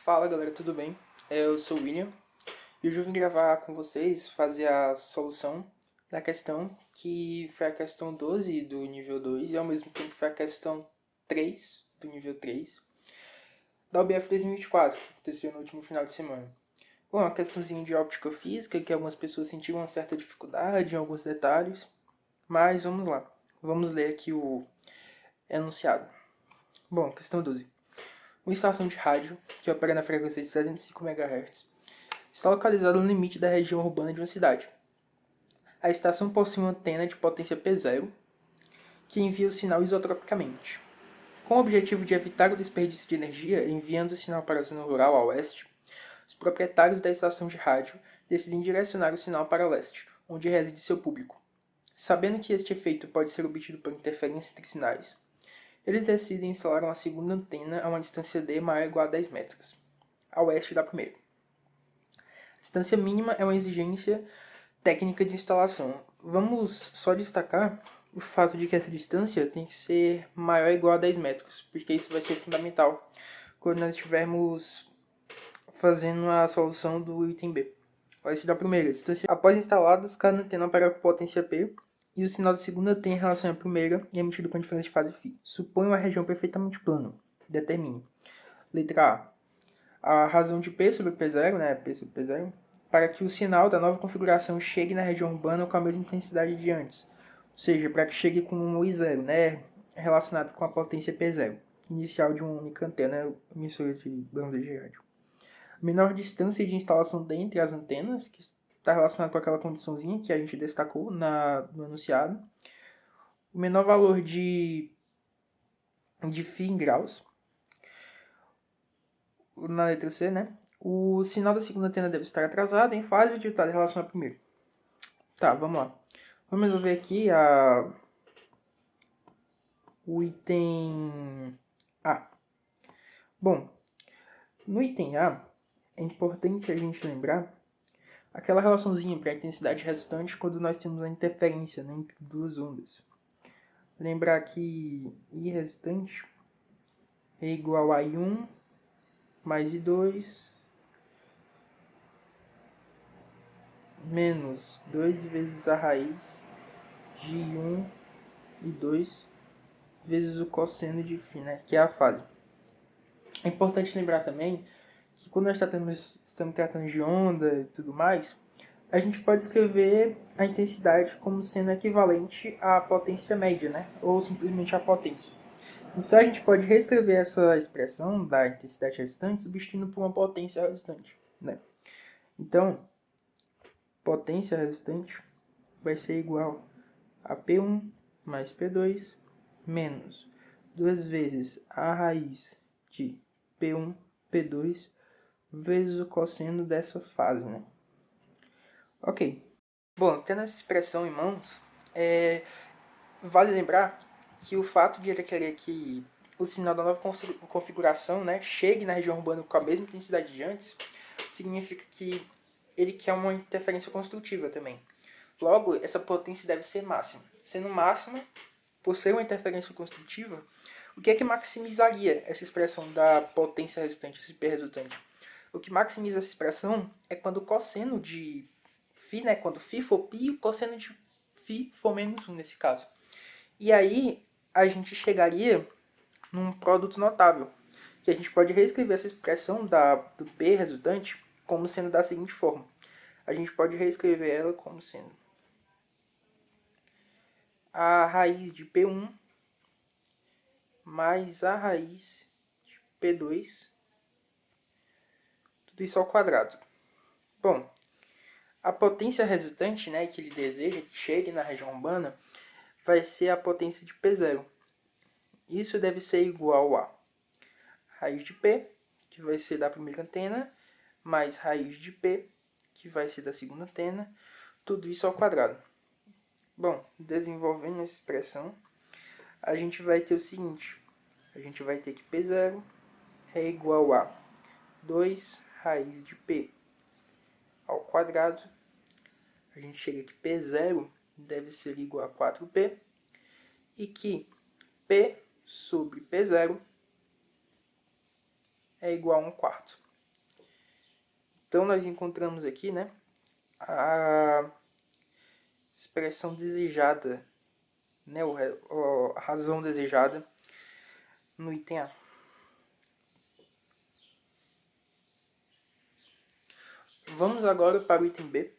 Fala galera, tudo bem? Eu sou o William e hoje eu vim gravar com vocês, fazer a solução da questão que foi a questão 12 do nível 2 e ao mesmo tempo foi a questão 3 do nível 3 da UBF 2024, que aconteceu no último final de semana. Bom, uma questãozinha de óptica física que algumas pessoas sentiram uma certa dificuldade em alguns detalhes, mas vamos lá. Vamos ler aqui o enunciado. Bom, questão 12. Uma estação de rádio, que opera na frequência de 305 MHz, está localizada no limite da região urbana de uma cidade. A estação possui uma antena de potência P0, que envia o sinal isotropicamente. Com o objetivo de evitar o desperdício de energia enviando o sinal para a zona rural a oeste, os proprietários da estação de rádio decidem direcionar o sinal para leste, onde reside seu público. Sabendo que este efeito pode ser obtido por interferência entre sinais, eles decidem instalar uma segunda antena a uma distância d maior ou igual a 10 metros, a oeste da primeira. A distância mínima é uma exigência técnica de instalação. Vamos só destacar o fato de que essa distância tem que ser maior ou igual a 10 metros, porque isso vai ser fundamental quando nós estivermos fazendo a solução do item B. Vai ser da primeira distância. Após instaladas, cada antena opera com potência P e o sinal da segunda tem em relação à primeira e é emitido com diferença de fase φ. Suponha uma região perfeitamente plana. Determine. Letra A. A razão de P sobre P0, né? P sobre P0, para que o sinal da nova configuração chegue na região urbana com a mesma intensidade de antes. Ou seja, para que chegue com um I0, né? Relacionado com a potência P0, inicial de uma única antena emissora de banda de rádio. Menor distância de instalação dentre as antenas, que está relacionado com aquela condiçãozinha que a gente destacou no enunciado. O menor valor de φ em graus. Na letra C, né? O sinal da segunda antena deve estar atrasado em fase adiantada em relação à primeira. Tá, vamos lá. Vamos resolver aqui o item A. Bom, no item A, é importante a gente lembrar aquela relaçãozinha para a intensidade resultante quando nós temos a interferência, né, entre duas ondas. Lembrar que I resultante é igual a I1 mais I2 menos 2 vezes a raiz de I1 e 2 vezes o cosseno de φ, né, que é a fase. É importante lembrar também que quando nós estamos tratando de onda e tudo mais, a gente pode escrever a intensidade como sendo equivalente à potência média, né, ou simplesmente à potência. Então a gente pode reescrever essa expressão da intensidade resultante substituindo por uma potência resultante, né? Então, potência resultante vai ser igual a P1 mais P2 menos 2 vezes a raiz de P1, P2 vezes o cosseno dessa fase, né? Ok. Bom, tendo essa expressão em mãos, vale lembrar que o fato de ele querer que o sinal da nova configuração, né, chegue na região urbana com a mesma intensidade de antes, significa que ele quer uma interferência construtiva também. Logo, essa potência deve ser máxima. Sendo máxima, por ser uma interferência construtiva, o que é que maximizaria essa expressão da potência resultante, esse P resultante? O que maximiza essa expressão é quando o cosseno de φ, né, quando φ for π, o cosseno de φ for menos 1 nesse caso. E aí a gente chegaria num produto notável, que a gente pode reescrever essa expressão do P resultante como sendo da seguinte forma. A gente pode reescrever ela como sendo a raiz de P1 mais a raiz de P2, tudo isso ao quadrado. Bom, a potência resultante, né, que ele deseja que chegue na região urbana vai ser a potência de P0. Isso deve ser igual a raiz de P, que vai ser da primeira antena, mais raiz de P, que vai ser da segunda antena, tudo isso ao quadrado. Bom, desenvolvendo essa expressão, a gente vai ter o seguinte, a gente vai ter que P0 é igual a 2 raiz de P ao quadrado. A gente chega que P0 deve ser igual a 4P e que P sobre P0 é igual a 1/4. Então, nós encontramos aqui, né, a expressão desejada, né, a razão desejada no item A. Vamos agora para o item B.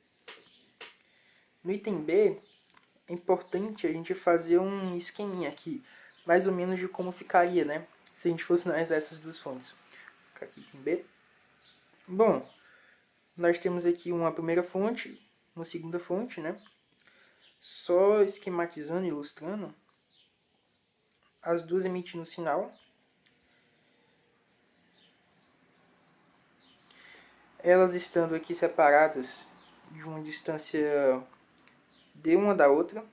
No item B, é importante a gente fazer um esqueminha aqui, mais ou menos de como ficaria, né, se a gente fosse analisar essas duas fontes. Vou colocar aqui item B. Bom, nós temos aqui uma primeira fonte, uma segunda fonte, né? Só esquematizando e ilustrando, as duas emitindo sinal. Elas estando aqui separadas de uma distância d uma da outra,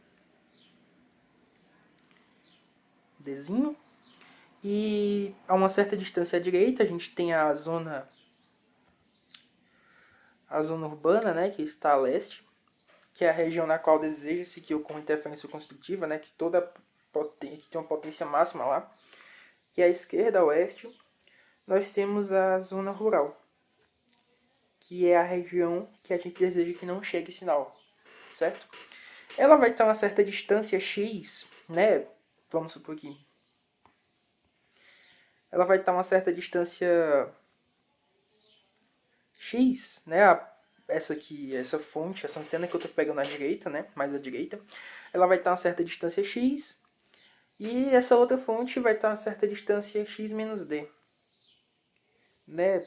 dzinho. E a uma certa distância à direita, a gente tem a zona urbana, né, que está a leste, que é a região na qual deseja-se que ocorra interferência construtiva, né, que que tem uma potência máxima lá. E à esquerda, a oeste, nós temos a zona rural, que é a região que a gente deseja que não chegue sinal, certo? Ela vai estar a uma certa distância x, né? Vamos supor que ela vai estar a uma certa distância x, né? Essa aqui, essa fonte, essa antena que eu estou pegando à direita, né? Mais à direita, ela vai estar a uma certa distância x. E essa outra fonte vai estar a uma certa distância x menos d, né?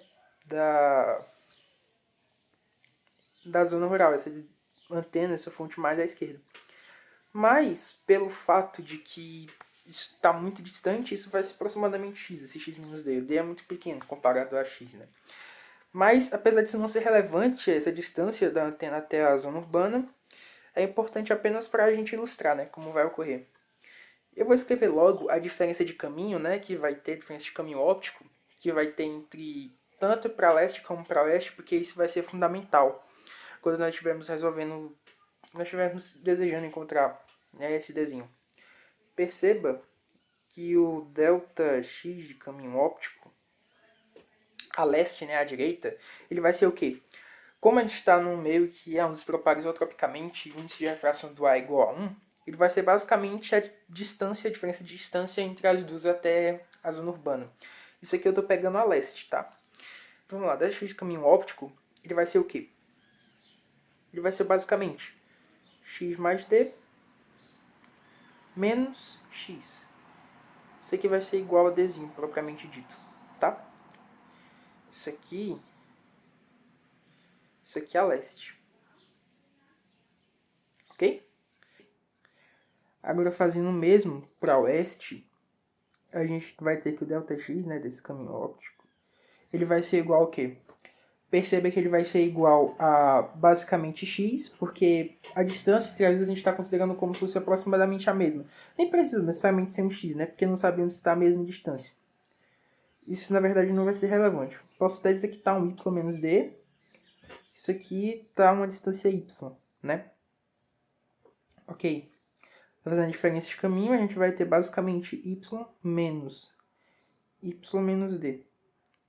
Da zona rural, essa antena, essa fonte mais à esquerda. Mas, pelo fato de que isso está muito distante, isso vai ser aproximadamente x, esse x menos d. O d é muito pequeno comparado a x, né? Mas, apesar disso não ser relevante, essa distância da antena até a zona urbana, é importante apenas para a gente ilustrar, né, como vai ocorrer. Eu vou escrever logo a diferença de caminho, né, que vai ter, diferença de caminho óptico, que vai ter entre tanto para leste como para oeste, porque isso vai ser fundamental quando nós estivermos desejando encontrar, né, esse desenho. Perceba que o ΔX de caminho óptico, a leste, né, à direita, ele vai ser o quê? Como a gente está num meio que é um despropaga isotropicamente, o índice de refração do A é igual a 1, ele vai ser basicamente a diferença de distância entre as duas até a zona urbana. Isso aqui eu estou pegando a leste, tá? Vamos lá, ΔX de caminho óptico, ele vai ser o quê? Ele vai ser basicamente x mais d menos x. Isso aqui vai ser igual a dzinho, propriamente dito, tá? Isso aqui é a leste. Ok? Agora, fazendo o mesmo para oeste, a gente vai ter que o ΔX, né, desse caminho óptico, ele vai ser igual ao quê? Perceba que ele vai ser igual a basicamente x, porque a distância entre as duas a gente está considerando como se fosse aproximadamente a mesma. Nem precisa necessariamente ser um x, né, porque não sabemos se está a mesma distância. Isso, na verdade, não vai ser relevante. Posso até dizer que está um y menos d. Isso aqui está uma distância y, né? Ok. Fazendo a diferença de caminho, a gente vai ter basicamente y menos d.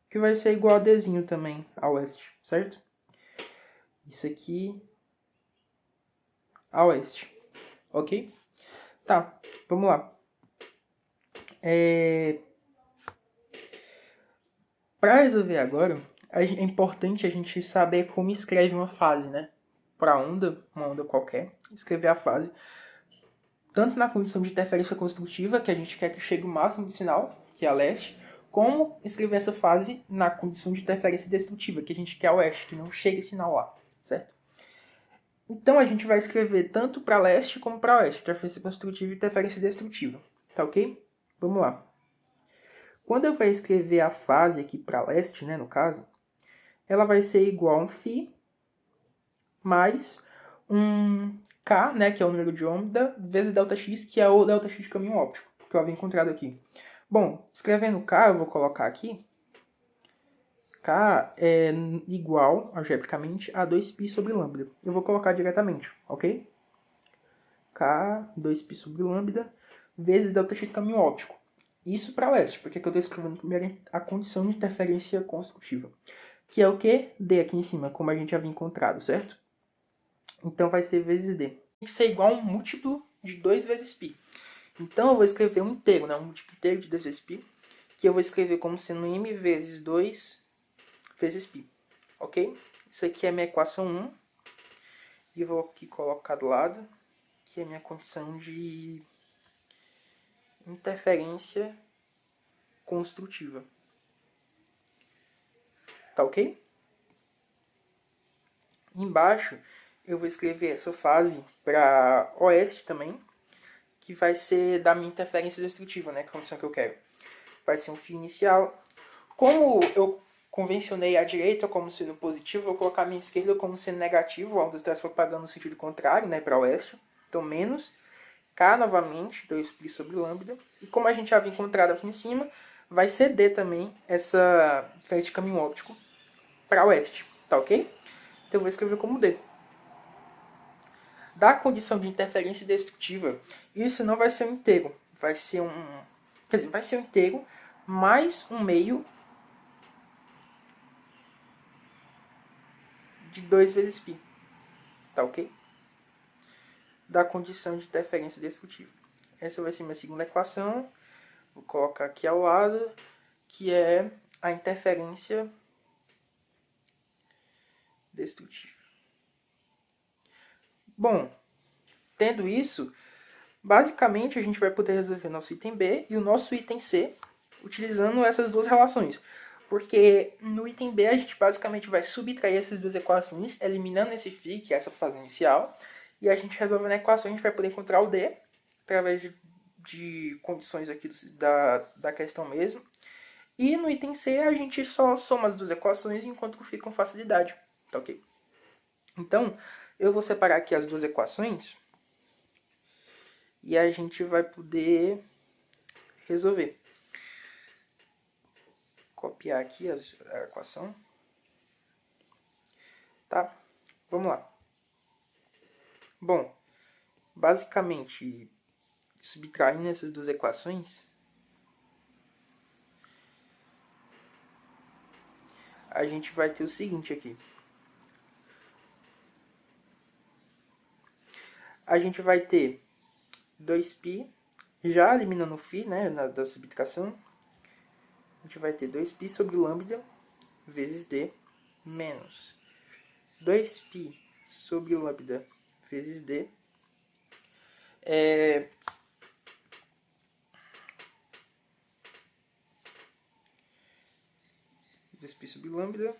Que vai ser igual a dzinho também, a oeste, certo? Isso aqui a oeste. Ok? Tá, vamos lá. Para resolver agora, é importante a gente saber como escreve uma fase, né? Para uma onda qualquer, escrever a fase. Tanto na condição de interferência construtiva, que a gente quer que chegue o máximo de sinal, que é a leste, como escrever essa fase na condição de interferência destrutiva, que a gente quer a oeste, que não chegue sinal lá, certo? Então a gente vai escrever tanto para leste como para oeste, interferência construtiva e interferência destrutiva, tá ok? Vamos lá. Quando eu vou escrever a fase aqui para leste, né, no caso, ela vai ser igual a um φ mais um K, né, que é o número de ômega, vezes ΔX, que é o ΔX de caminho óptico, que eu havia encontrado aqui. Bom, escrevendo K, eu vou colocar aqui, K é igual, algebricamente, a 2π sobre lambda. Eu vou colocar diretamente, ok? K, 2π sobre lambda, vezes ΔX caminho óptico. Isso para leste, porque eu estou escrevendo primeiro a condição de interferência construtiva. que é o quê? D aqui em cima, como a gente havia encontrado, certo? Então vai ser vezes D. Tem que ser igual a um múltiplo de 2 vezes π. Então eu vou escrever um inteiro, né? Um múltiplo inteiro de 2 vezes π, que eu vou escrever como sendo m vezes 2 vezes π. Ok? Isso aqui é a minha equação 1. E vou aqui colocar do lado, que é a minha condição de interferência construtiva. Tá ok? Embaixo eu vou escrever essa fase para oeste também, que vai ser da minha interferência destrutiva, né? Que é a condição que eu quero. Vai ser um φ inicial. Como eu convencionei a direita como sendo positivo, vou colocar a minha esquerda como sendo negativo, o dos trás propagando no sentido contrário, né? Para oeste. Então, menos K novamente, 2π sobre lambda. E como a gente já havia encontrado aqui em cima, vai ser D também essa diferença de caminho óptico para oeste. Tá ok? Então eu vou escrever como D. Da condição de interferência destrutiva, isso não vai ser um inteiro. Vai ser um... Quer dizer, vai ser um inteiro mais um meio de 2 vezes π. Tá ok? Da condição de interferência destrutiva. Essa vai ser minha segunda equação. Vou colocar aqui ao lado, que é a interferência destrutiva. Bom, tendo isso, basicamente a gente vai poder resolver nosso item B e o nosso item C utilizando essas duas relações. Porque no item B a gente basicamente vai subtrair essas duas equações, eliminando esse φ, que é essa fase inicial, e a gente resolve na equação, a gente vai poder encontrar o D, através de condições aqui da questão mesmo. E no item C a gente só soma as duas equações enquanto fica com facilidade. Tá ok? Então, eu vou separar aqui as duas equações e a gente vai poder resolver. Copiar aqui a equação. Tá? Vamos lá. Bom, basicamente, subtraindo essas duas equações, a gente vai ter o seguinte aqui. A gente vai ter 2π, já eliminando o φ, né, da subtração, a gente vai ter 2π sobre lambda vezes d menos 2π sobre lambda vezes d 2π sobre lambda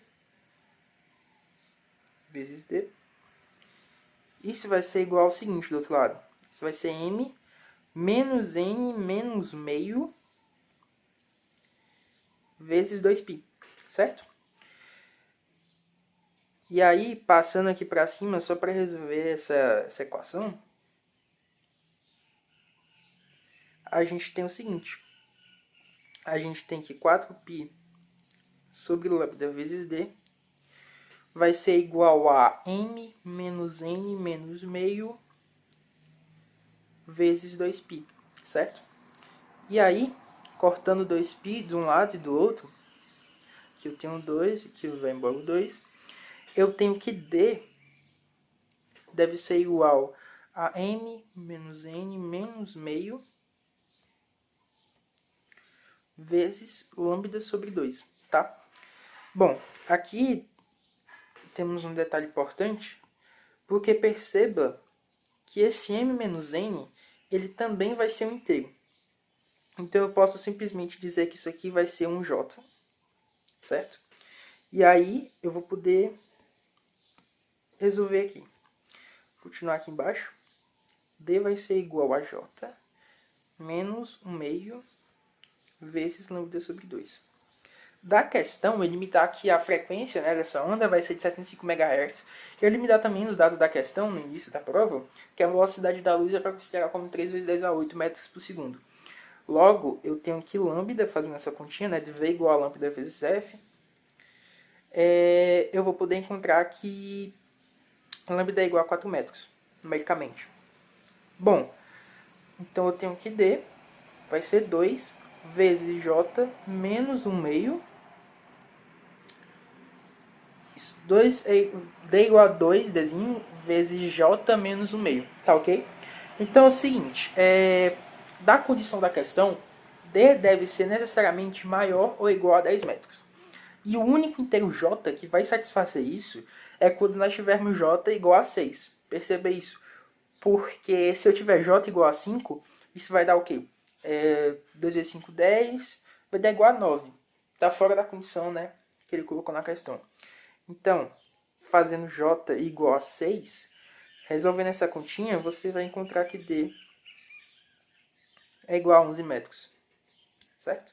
vezes d. Isso vai ser igual ao seguinte do outro lado. Isso vai ser m menos n menos meio vezes 2π, certo? E aí, passando aqui para cima, só para resolver essa equação, a gente tem o seguinte. A gente tem que 4π sobre lambda vezes d vai ser igual a m menos n menos meio vezes 2π, certo? E aí, cortando 2π de um lado e do outro, que eu tenho 2, aqui vai embora o 2, eu tenho que d deve ser igual a m menos n menos meio vezes lambda sobre 2, tá? Bom, aqui temos um detalhe importante, porque perceba que esse m menos n, ele também vai ser um inteiro. Então eu posso simplesmente dizer que isso aqui vai ser um j, certo? E aí eu vou poder resolver aqui. Continuar aqui embaixo. D vai ser igual a j menos 1 meio vezes lambda sobre 2. Da questão, ele me dá que a frequência, né, dessa onda vai ser de 75 MHz. E ele me dá também nos dados da questão, no início da prova, que a velocidade da luz é para considerar como 3 vezes 10 a 8 metros por segundo. Logo, eu tenho que lambda, fazendo essa continha, né, de V igual a lambda vezes F, eu vou poder encontrar que lambda é igual a 4 metros, numericamente. Bom, então eu tenho que D vai ser 2 vezes J menos 1 meio 2 D igual a 2, Dzinho, vezes J menos o meio, tá ok? Então é o seguinte, da condição da questão, D deve ser necessariamente maior ou igual a 10 metros. E o único inteiro J que vai satisfazer isso é quando nós tivermos J igual a 6. Perceba isso. Porque se eu tiver J igual a 5, isso vai dar o quê? 2 vezes 5, 10. Vai dar igual a 9. Está fora da condição, né, que ele colocou na questão. Então, fazendo J igual a 6, resolvendo essa continha, você vai encontrar que D é igual a 11 metros. Certo?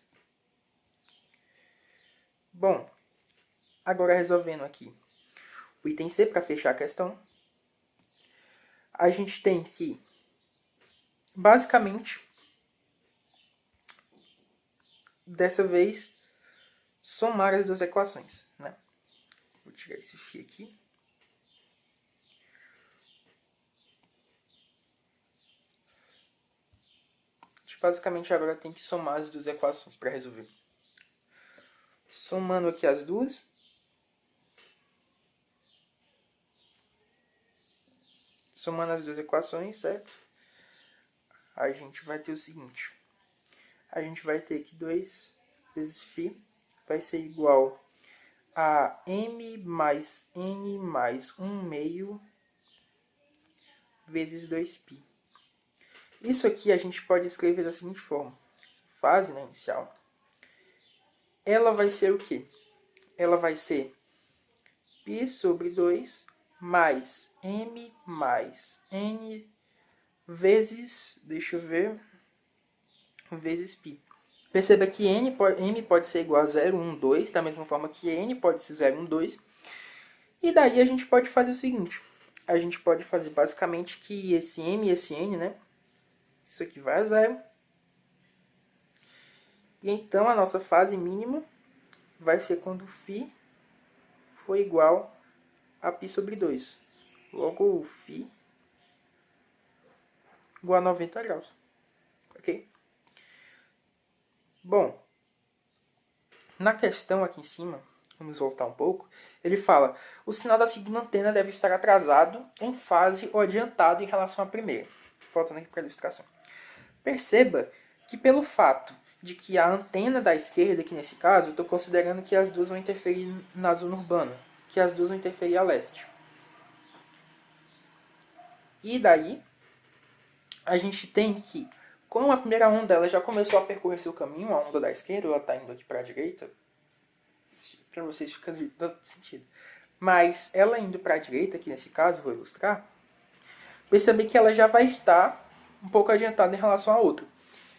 Bom, agora resolvendo aqui o item C para fechar a questão, a gente tem que, basicamente, dessa vez, somar as duas equações, né? Vou tirar esse φ aqui. A gente basicamente agora tem que somar as duas equações para resolver. Somando aqui as duas. Somando as duas equações, certo? A gente vai ter o seguinte. A gente vai ter que 2 vezes φ vai ser igual a m mais n mais 1 meio vezes 2π. Isso aqui a gente pode escrever da seguinte forma. Essa fase, né, inicial, ela vai ser o quê? Ela vai ser π sobre 2 mais m mais n vezes, deixa eu ver, vezes π. Perceba que m pode ser igual a 0, 1, 2, da mesma forma que n pode ser 0, 1, 2. E daí a gente pode fazer o seguinte. A gente pode fazer basicamente que esse m e esse n, né? Isso aqui vai a 0. E então a nossa fase mínima vai ser quando φ for igual a π sobre 2. Logo, o φ igual a 90 graus. Ok? Bom, na questão aqui em cima, vamos voltar um pouco, ele fala: o sinal da segunda antena deve estar atrasado, em fase ou adiantado em relação à primeira. Voltando aqui para a ilustração. Perceba que pelo fato de que a antena da esquerda, aqui nesse caso, eu estou considerando que as duas vão interferir na zona urbana, que as duas vão interferir a leste. E daí, a gente tem que, como a primeira onda ela já começou a percorrer seu caminho, a onda da esquerda, ela está indo aqui para a direita, para vocês ficar dando sentido. Mas ela indo para a direita, aqui nesse caso, vou ilustrar, percebe que ela já vai estar um pouco adiantada em relação à outra.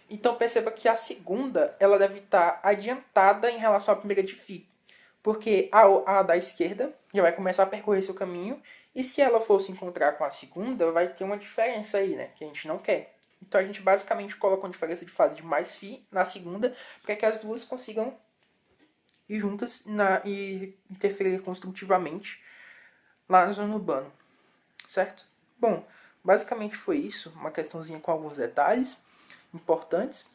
Então perceba que a segunda ela deve estar adiantada em relação à primeira de φ. Porque a da esquerda já vai começar a percorrer seu caminho. E se ela for se encontrar com a segunda, vai ter uma diferença aí, né? Que a gente não quer. Então a gente basicamente coloca uma diferença de fase de mais φ na segunda, para que as duas consigam ir juntas e interferir construtivamente lá na zona urbana. Certo? Bom, basicamente foi isso. Uma questãozinha com alguns detalhes importantes.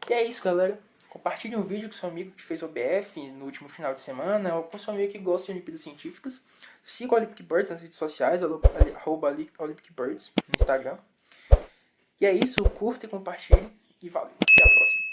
E é isso, galera. Compartilhe um vídeo com seu amigo que fez OBF no último final de semana, ou com seu amigo que gosta de Olimpíadas Científicas. Siga o Olympic Birds nas redes sociais, @OlympicBirds no Instagram. E é isso, curta e compartilhe, e valeu. Até a próxima.